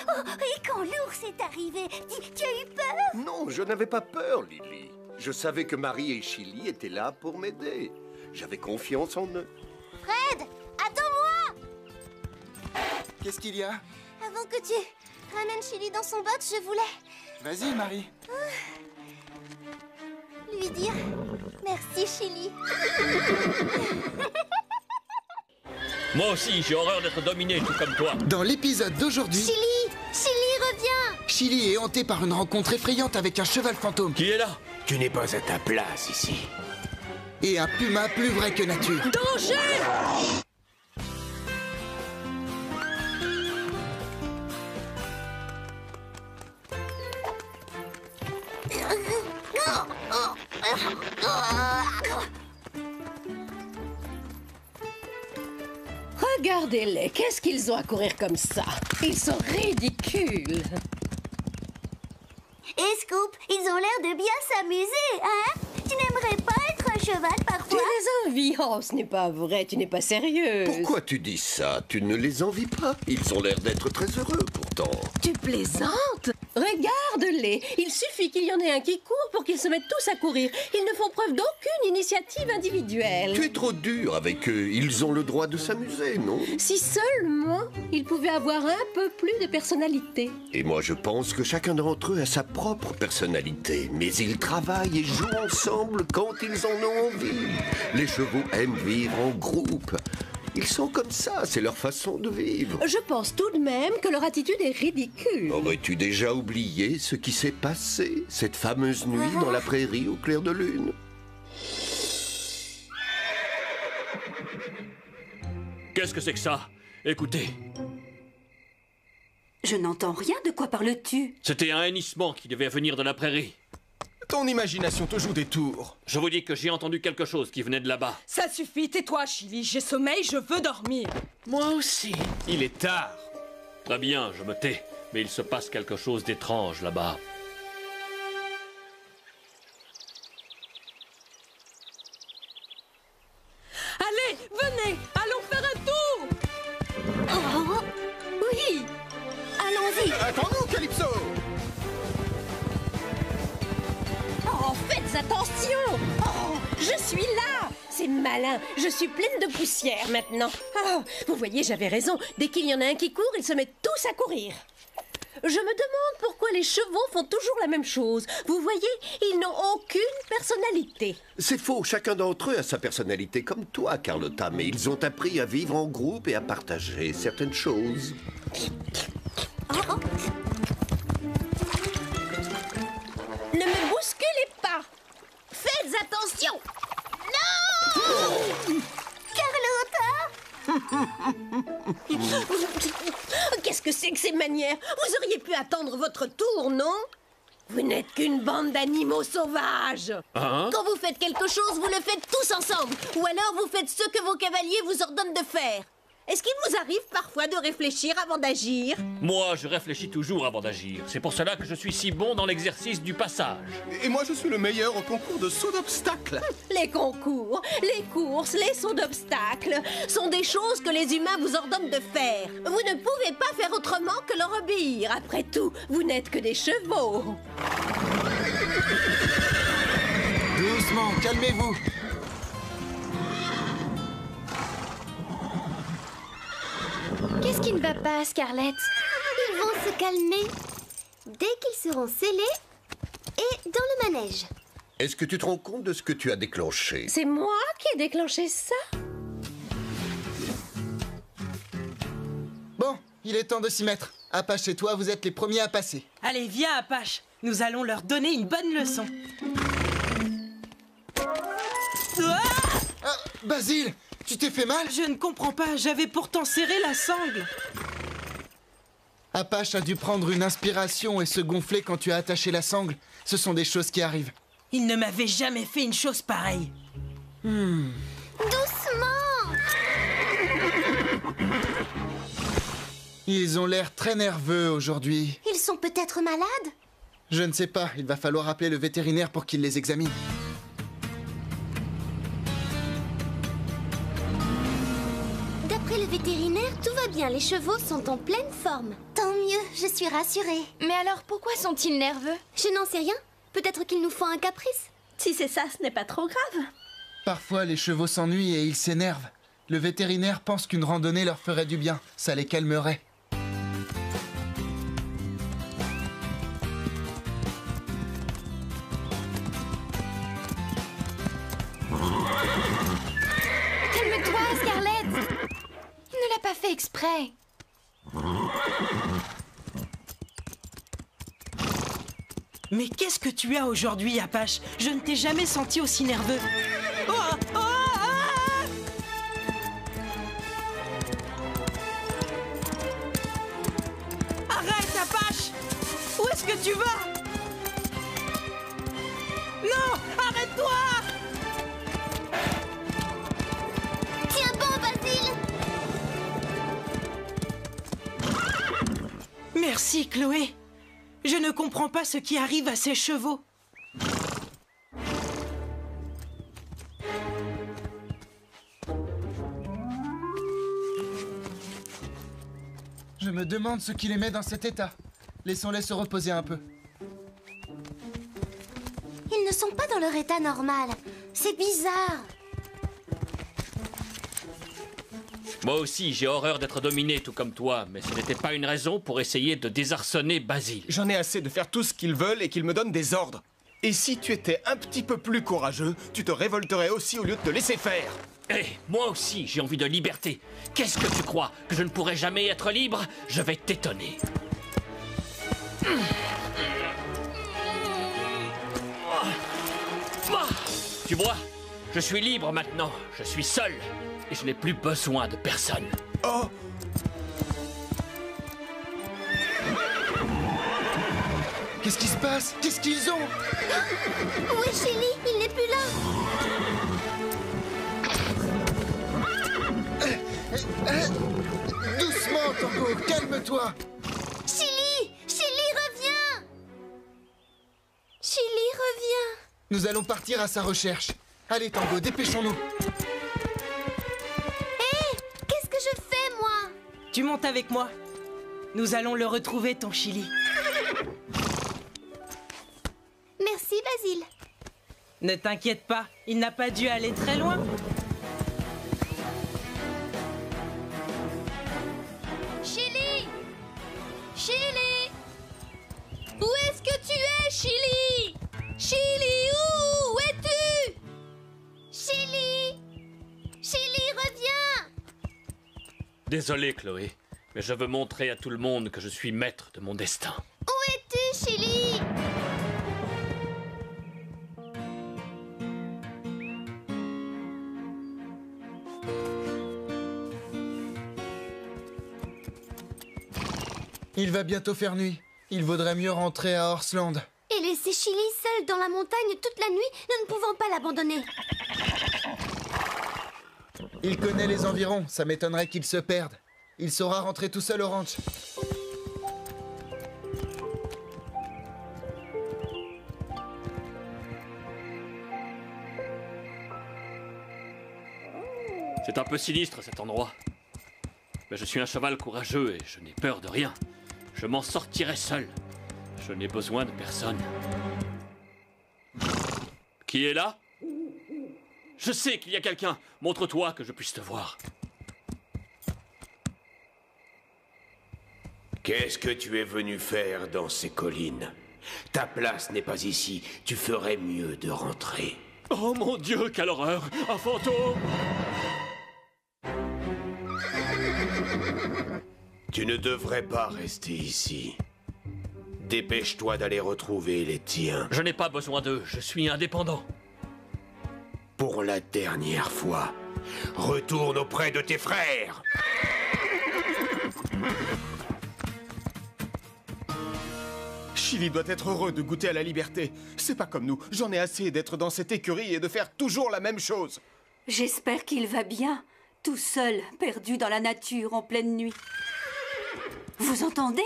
quand l'ours est arrivé, tu as eu peur? Non, je n'avais pas peur, Lily. Je savais que Marie et Chili étaient là pour m'aider. J'avais confiance en eux. Fred, attends-moi! Qu'est-ce qu'il y a? Avant que tu ramènes Chili dans son box, je voulais... Vas-y, Marie. Lui dire merci, Chili. Moi aussi, j'ai horreur d'être dominé, tout comme toi. Dans l'épisode d'aujourd'hui... Chili, reviens! Chili est hanté par une rencontre effrayante avec un cheval fantôme. Qui est là? Tu n'es pas à ta place ici. Et un puma plus vrai que nature. Danger! Regardez-les, qu'est-ce qu'ils ont à courir comme ça? Ils sont ridicules. Et Scoop, ils ont l'air de bien s'amuser, hein? Tu n'aimerais pas être un cheval parfois? Tu les envies? Oh, ce n'est pas vrai, tu n'es pas sérieuse. Pourquoi tu dis ça? Tu ne les envies pas. Ils ont l'air d'être très heureux, pourtant. Tu plaisantes? Regarde-les. Il suffit qu'il y en ait un qui court pour qu'ils se mettent tous à courir. Ils ne font preuve d'aucune initiative individuelle. Tu es trop dur avec eux. Ils ont le droit de s'amuser, non? Si seulement ils pouvaient avoir un peu plus de personnalité. Et moi, je pense que chacun d'entre eux a sa propre personnalité. Mais ils travaillent et jouent ensemble quand ils en ont envie. Les chevaux aiment vivre en groupe. Ils sont comme ça, c'est leur façon de vivre. Je pense tout de même que leur attitude est ridicule. Aurais-tu déjà oublié ce qui s'est passé cette fameuse nuit dans la prairie au clair de lune? Qu'est-ce que c'est que ça? Écoutez. Je n'entends rien, de quoi parles-tu? C'était un hennissement qui devait venir de la prairie. Ton imagination te joue des tours. Je vous dis que j'ai entendu quelque chose qui venait de là-bas. Ça suffit, tais-toi, Chili. J'ai sommeil, je veux dormir. Moi aussi. Il est tard. Très bien, je me tais. Mais il se passe quelque chose d'étrange là-bas. Allez, venez, allons faire un tour. Oh, oui, allons-y. Attends-nous, Calypso. Oh, faites attention! Oh, je suis là! C'est malin, je suis pleine de poussière maintenant. Oh, vous voyez, j'avais raison. Dès qu'il y en a un qui court, ils se mettent tous à courir. Je me demande pourquoi les chevaux font toujours la même chose. Vous voyez, ils n'ont aucune personnalité. C'est faux, chacun d'entre eux a sa personnalité comme toi, Carlotta, mais ils ont appris à vivre en groupe et à partager certaines choses. Ne me bousculez pas! Faites attention! Non! Carlotta! Qu'est-ce que c'est que ces manières? Vous auriez pu attendre votre tour, non? Vous n'êtes qu'une bande d'animaux sauvages! Hein? Quand vous faites quelque chose, vous le faites tous ensemble! Ou alors vous faites ce que vos cavaliers vous ordonnent de faire! Est-ce qu'il vous arrive parfois de réfléchir avant d'agir? Moi, je réfléchis toujours avant d'agir. C'est pour cela que je suis si bon dans l'exercice du passage. Et moi, je suis le meilleur au concours de saut d'obstacles. Les concours, les courses, les sauts d'obstacles sont des choses que les humains vous ordonnent de faire. Vous ne pouvez pas faire autrement que leur obéir. Après tout, vous n'êtes que des chevaux. Doucement, calmez-vous. Qu'est-ce qui ne va pas, Scarlett? Ils vont se calmer dès qu'ils seront scellés et dans le manège. Est-ce que tu te rends compte de ce que tu as déclenché? C'est moi qui ai déclenché ça? Bon, il est temps de s'y mettre. Apache et toi, vous êtes les premiers à passer. Allez, viens, Apache. Nous allons leur donner une bonne leçon. Ah, Basile, tu t'es fait mal? Je ne comprends pas. J'avais pourtant serré la sangle. Apache a dû prendre une inspiration et se gonfler quand tu as attaché la sangle. Ce sont des choses qui arrivent. Il ne m'avait jamais fait une chose pareille. Doucement! Ils ont l'air très nerveux aujourd'hui. Ils sont peut-être malades? Je ne sais pas, il va falloir appeler le vétérinaire pour qu'il les examine. D'après le vétérinaire, tout va bien. Les chevaux sont en pleine forme. Tant mieux, je suis rassurée. Mais alors, pourquoi sont-ils nerveux? Je n'en sais rien. Peut-être qu'ils nous font un caprice. Si c'est ça, ce n'est pas trop grave. Parfois, les chevaux s'ennuient et ils s'énervent. Le vétérinaire pense qu'une randonnée leur ferait du bien. Ça les calmerait. Calme-toi, Scarlett. Il ne l'a pas fait exprès. Mais qu'est-ce que tu as aujourd'hui, Apache? Je ne t'ai jamais senti aussi nerveux. Oh, oh, ah! Arrête, Apache! Où est-ce que tu vas? Non! Arrête-toi! Tiens bon, Basile! Merci, Chloé. Je ne comprends pas ce qui arrive à ces chevaux. Je me demande ce qui les met dans cet état. Laissons-les se reposer un peu. Ils ne sont pas dans leur état normal. C'est bizarre. Moi aussi, j'ai horreur d'être dominé tout comme toi, mais ce n'était pas une raison pour essayer de désarçonner Basile. J'en ai assez de faire tout ce qu'ils veulent et qu'ils me donnent des ordres. Et si tu étais un petit peu plus courageux, tu te révolterais aussi au lieu de te laisser faire. Hé, moi aussi, j'ai envie de liberté. Qu'est-ce que tu crois? Que je ne pourrai jamais être libre? Je vais t'étonner. Tu vois? Je suis libre maintenant. Je suis seul. Et je n'ai plus besoin de personne. Oh! Qu'est-ce qui se passe? Qu'est-ce qu'ils ont? Où est Chili? Il n'est plus là. Doucement, Tango, calme-toi. Chili! Chili, reviens! Chili, reviens! Nous allons partir à sa recherche. Allez, Tango, dépêchons-nous. Qu'est-ce que je fais, moi? Tu montes avec moi. Nous allons le retrouver, ton Chili. Merci, Basile. Ne t'inquiète pas, il n'a pas dû aller très loin. Chili! Chili! Où est-ce que tu es, Chili? Chili, où es-tu? Chili! Chili, reviens! Désolé, Chloé, mais je veux montrer à tout le monde que je suis maître de mon destin. Où es-tu, Chili? Il va bientôt faire nuit. Il vaudrait mieux rentrer à Horsland. Et laisser Chili seul dans la montagne toute la nuit, nous ne pouvons pas l'abandonner. Il connaît les environs, ça m'étonnerait qu'il se perde. Il saura rentrer tout seul au ranch. C'est un peu sinistre cet endroit. Mais je suis un cheval courageux et je n'ai peur de rien. Je m'en sortirai seul. Je n'ai besoin de personne. Qui est là? Je sais qu'il y a quelqu'un. Montre-toi que je puisse te voir. Qu'est-ce que tu es venu faire dans ces collines? Ta place n'est pas ici. Tu ferais mieux de rentrer. Oh mon Dieu, quelle horreur! Un fantôme! Tu ne devrais pas rester ici. Dépêche-toi d'aller retrouver les tiens. Je n'ai pas besoin d'eux, je suis indépendant. Pour la dernière fois, retourne auprès de tes frères. Chili doit être heureux de goûter à la liberté. C'est pas comme nous. J'en ai assez d'être dans cette écurie et de faire toujours la même chose. J'espère qu'il va bien, tout seul, perdu dans la nature en pleine nuit. Vous entendez?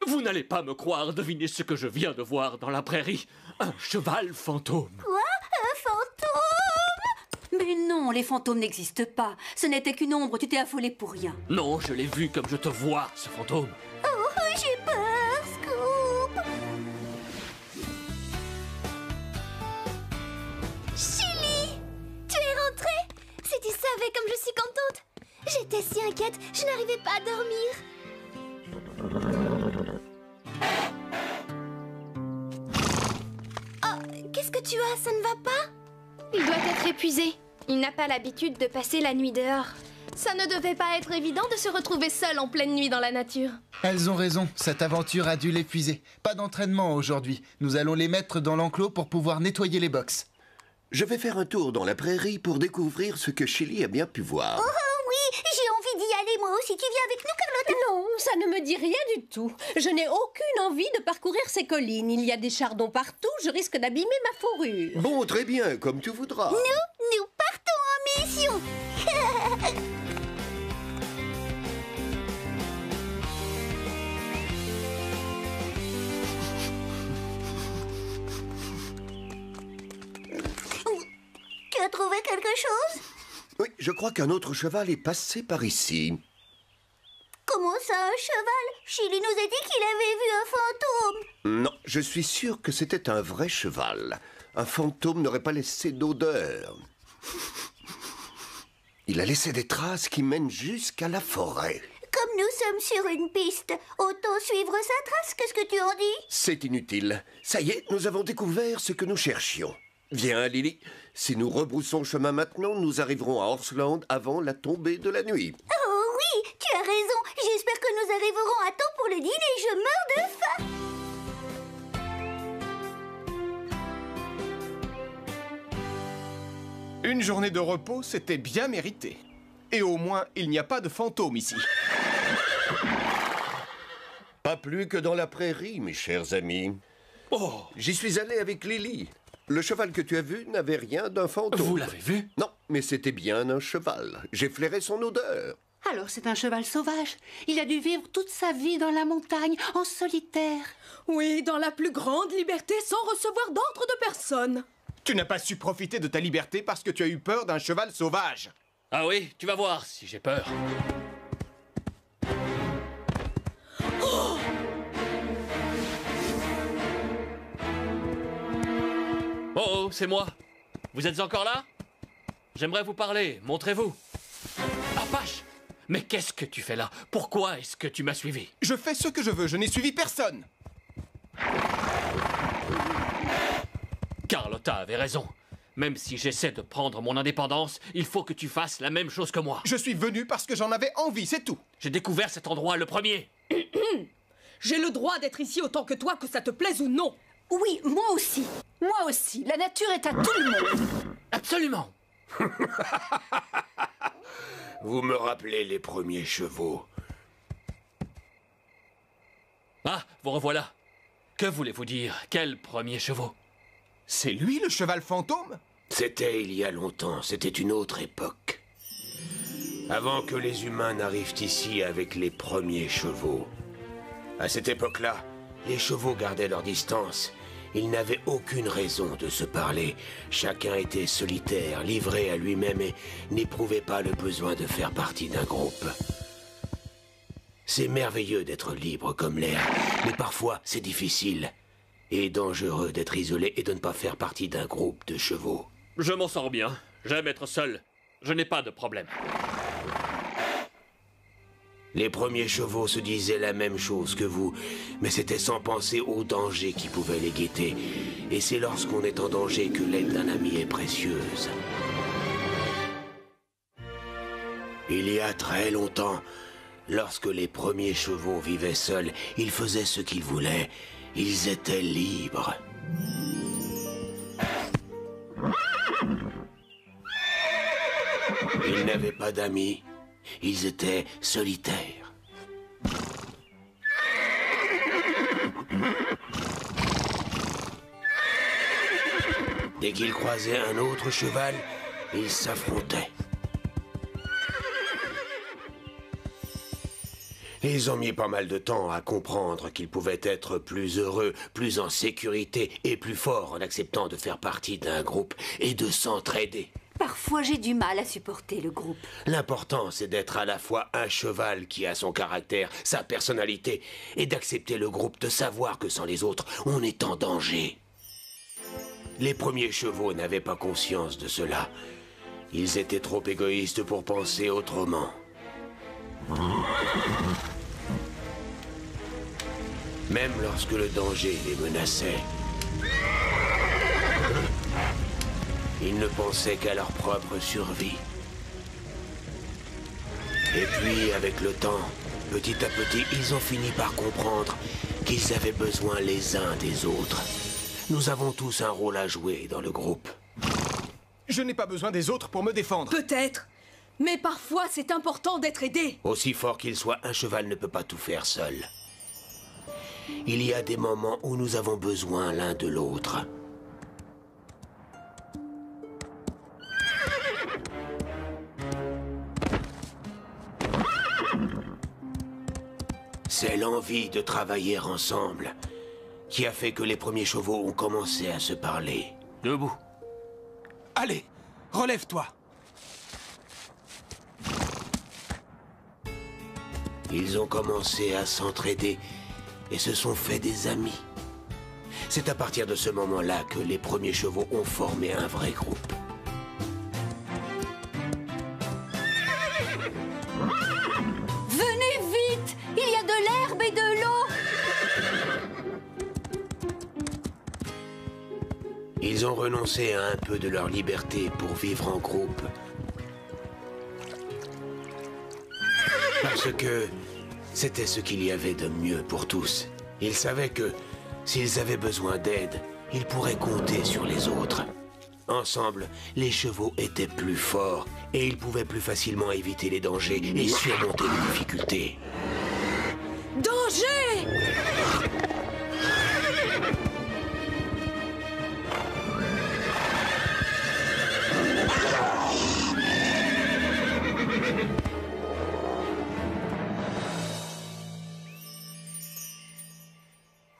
Vous n'allez pas me croire, devinez ce que je viens de voir dans la prairie. Un cheval fantôme. Quoi? Un fantôme? Mais non, les fantômes n'existent pas. Ce n'était qu'une ombre, tu t'es affolé pour rien. Non, je l'ai vu comme je te vois, ce fantôme. Oh, j'ai peur, Scoop. Chili, tu es rentrée? Si tu savais comme je suis contente. J'étais si inquiète, je n'arrivais pas à dormir. Oh, qu'est-ce que tu as? Ça ne va pas? Il doit être épuisé. Il n'a pas l'habitude de passer la nuit dehors. Ça ne devait pas être évident de se retrouver seul en pleine nuit dans la nature. Elles ont raison, cette aventure a dû l'épuiser. Pas d'entraînement aujourd'hui. Nous allons les mettre dans l'enclos pour pouvoir nettoyer les box. Je vais faire un tour dans la prairie pour découvrir ce que Chili a bien pu voir. Oh oui, j'ai envie d'y aller moi aussi. Tu viens avec nous, Carlotta? Non, ça ne me dit rien du tout. Je n'ai aucune envie de parcourir ces collines. Il y a des chardons partout, je risque d'abîmer ma fourrure. Bon, très bien, comme tu voudras. Nous partons en mission. Tu as trouvé quelque chose? Oui, je crois qu'un autre cheval est passé par ici. Comment ça, un cheval? Chili nous a dit qu'il avait vu un fantôme. Non, je suis sûr que c'était un vrai cheval. Un fantôme n'aurait pas laissé d'odeur. Il a laissé des traces qui mènent jusqu'à la forêt. Comme nous sommes sur une piste, autant suivre sa trace. Qu'est-ce que tu en dis? C'est inutile. Ça y est, nous avons découvert ce que nous cherchions. Viens, Lily. Si nous rebroussons chemin maintenant, nous arriverons à Horsland avant la tombée de la nuit. Oh oui, tu as raison. J'espère que nous arriverons à temps pour le dîner. Je meurs de faim. Une journée de repos, c'était bien mérité. Et au moins, il n'y a pas de fantômes ici. Pas plus que dans la prairie, mes chers amis. Oh, j'y suis allé avec Lily. Le cheval que tu as vu n'avait rien d'un fantôme. Vous l'avez vu? Non, mais c'était bien un cheval. J'ai flairé son odeur. Alors c'est un cheval sauvage. Il a dû vivre toute sa vie dans la montagne, en solitaire. Oui, dans la plus grande liberté, sans recevoir d'ordre de personne. Tu n'as pas su profiter de ta liberté parce que tu as eu peur d'un cheval sauvage. Ah oui, tu vas voir si j'ai peur. Oh! Oh, c'est moi. Vous êtes encore là? J'aimerais vous parler. Montrez-vous. Apache! Mais qu'est-ce que tu fais là? Pourquoi est-ce que tu m'as suivi? Je fais ce que je veux, je n'ai suivi personne. Carlotta avait raison. Même si j'essaie de prendre mon indépendance, il faut que tu fasses la même chose que moi. Je suis venu parce que j'en avais envie, c'est tout. J'ai découvert cet endroit le premier. J'ai le droit d'être ici autant que toi, que ça te plaise ou non. Oui, moi aussi. Moi aussi. La nature est à tout le monde. Absolument. Vous me rappelez les premiers chevaux. Ah, vous revoilà. Que voulez-vous dire? Quels premiers chevaux? C'est lui le cheval fantôme? C'était il y a longtemps, c'était une autre époque. Avant que les humains n'arrivent ici avec les premiers chevaux. À cette époque-là, les chevaux gardaient leur distance. Ils n'avaient aucune raison de se parler. Chacun était solitaire, livré à lui-même et n'éprouvait pas le besoin de faire partie d'un groupe. C'est merveilleux d'être libre comme l'air, mais parfois c'est difficile et dangereux d'être isolé et de ne pas faire partie d'un groupe de chevaux. Je m'en sors bien. J'aime être seul. Je n'ai pas de problème. Les premiers chevaux se disaient la même chose que vous, mais c'était sans penser aux dangers qui pouvaient les guetter. Et c'est lorsqu'on est en danger que l'aide d'un ami est précieuse. Il y a très longtemps, lorsque les premiers chevaux vivaient seuls, ils faisaient ce qu'ils voulaient. Ils étaient libres. Ils n'avaient pas d'amis. Ils étaient solitaires. Dès qu'ils croisaient un autre cheval, ils s'affrontaient. Ils ont mis pas mal de temps à comprendre qu'ils pouvaient être plus heureux, plus en sécurité et plus forts en acceptant de faire partie d'un groupe et de s'entraider. Parfois, j'ai du mal à supporter le groupe. L'important, c'est d'être à la fois un cheval qui a son caractère, sa personnalité, et d'accepter le groupe, de savoir que sans les autres, on est en danger. Les premiers chevaux n'avaient pas conscience de cela. Ils étaient trop égoïstes pour penser autrement. Même lorsque le danger les menaçait, ils ne pensaient qu'à leur propre survie. Et puis, avec le temps, petit à petit, ils ont fini par comprendre qu'ils avaient besoin les uns des autres. Nous avons tous un rôle à jouer dans le groupe. Je n'ai pas besoin des autres pour me défendre. Peut-être. Mais parfois, c'est important d'être aidé. Aussi fort qu'il soit, un cheval ne peut pas tout faire seul. Il y a des moments où nous avons besoin l'un de l'autre. C'est l'envie de travailler ensemble qui a fait que les premiers chevaux ont commencé à se parler. Debout. Allez, relève-toi. Ils ont commencé à s'entraider et se sont fait des amis. C'est à partir de ce moment-là que les premiers chevaux ont formé un vrai groupe. Venez vite! Il y a de l'herbe et de l'eau! Ils ont renoncé à un peu de leur liberté pour vivre en groupe. Parce que c'était ce qu'il y avait de mieux pour tous. Ils savaient que s'ils avaient besoin d'aide, ils pourraient compter sur les autres. Ensemble, les chevaux étaient plus forts et ils pouvaient plus facilement éviter les dangers et surmonter les difficultés. Danger!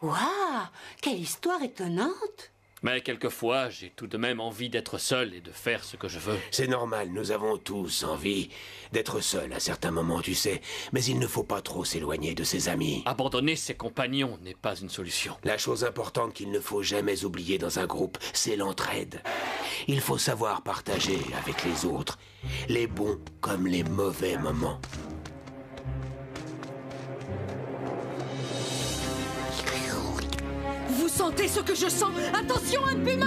Waouh! Quelle histoire étonnante! Mais quelquefois, j'ai tout de même envie d'être seul et de faire ce que je veux. C'est normal, nous avons tous envie d'être seuls à certains moments, tu sais. Mais il ne faut pas trop s'éloigner de ses amis. Abandonner ses compagnons n'est pas une solution. La chose importante qu'il ne faut jamais oublier dans un groupe, c'est l'entraide. Il faut savoir partager avec les autres, les bons comme les mauvais moments. Vous sentez ce que je sens? Attention, un puma!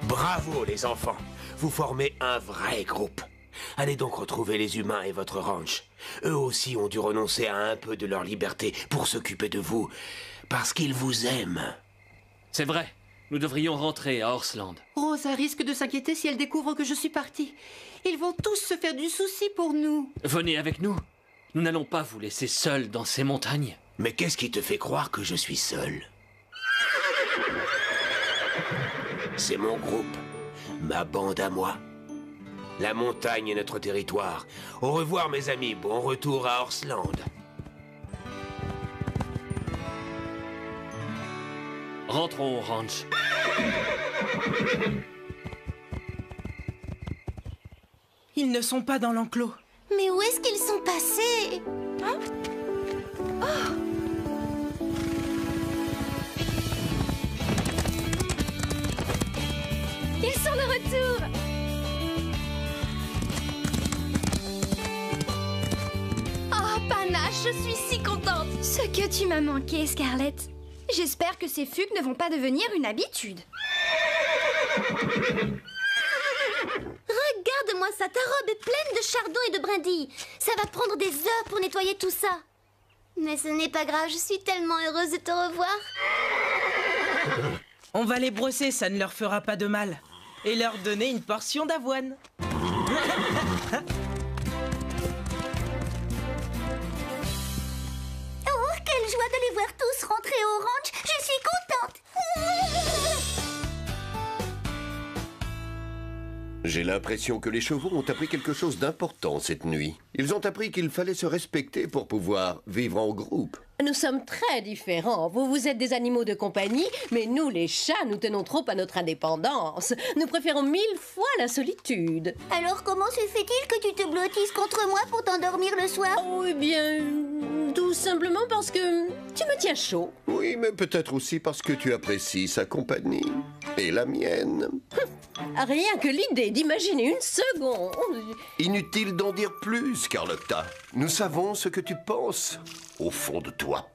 Bravo les enfants, vous formez un vrai groupe. Allez donc retrouver les humains et votre ranch. Eux aussi ont dû renoncer à un peu de leur liberté pour s'occuper de vous. Parce qu'ils vous aiment. C'est vrai. Nous devrions rentrer à Horseland. Rosa risque de s'inquiéter si elle découvre que je suis partie. Ils vont tous se faire du souci pour nous. Venez avec nous. Nous n'allons pas vous laisser seuls dans ces montagnes. Mais qu'est-ce qui te fait croire que je suis seul? C'est mon groupe, ma bande à moi. La montagne est notre territoire. Au revoir mes amis, bon retour à Horseland. Rentrons au ranch. Ils ne sont pas dans l'enclos. Mais où est-ce qu'ils sont passés? Hein? Oh! Ils sont de retour! Oh, Panache, je suis si contente! Ce que tu m'as manqué, Scarlett. J'espère que ces fugues ne vont pas devenir une habitude. Regarde-moi ça, ta robe est pleine de chardon et de brindilles. Ça va prendre des heures pour nettoyer tout ça. Mais ce n'est pas grave, je suis tellement heureuse de te revoir. On va les brosser, ça ne leur fera pas de mal. Et leur donner une portion d'avoine. Oh, quelle joie de les voir tous rentrer au ranch. Je suis contente. J'ai l'impression que les chevaux ont appris quelque chose d'important cette nuit. Ils ont appris qu'il fallait se respecter pour pouvoir vivre en groupe. Nous sommes très différents. Vous êtes des animaux de compagnie, mais nous, les chats, nous tenons trop à notre indépendance. Nous préférons 1000 fois la solitude. Alors comment se fait-il que tu te blottisses contre moi pour t'endormir le soir? Oh, eh bien, tout simplement parce que tu me tiens chaud. Oui, mais peut-être aussi parce que tu apprécies sa compagnie. Et la mienne. Rien que l'idée d'imaginer une seconde. Inutile d'en dire plus, Carlotta. Nous savons ce que tu penses au fond de toi.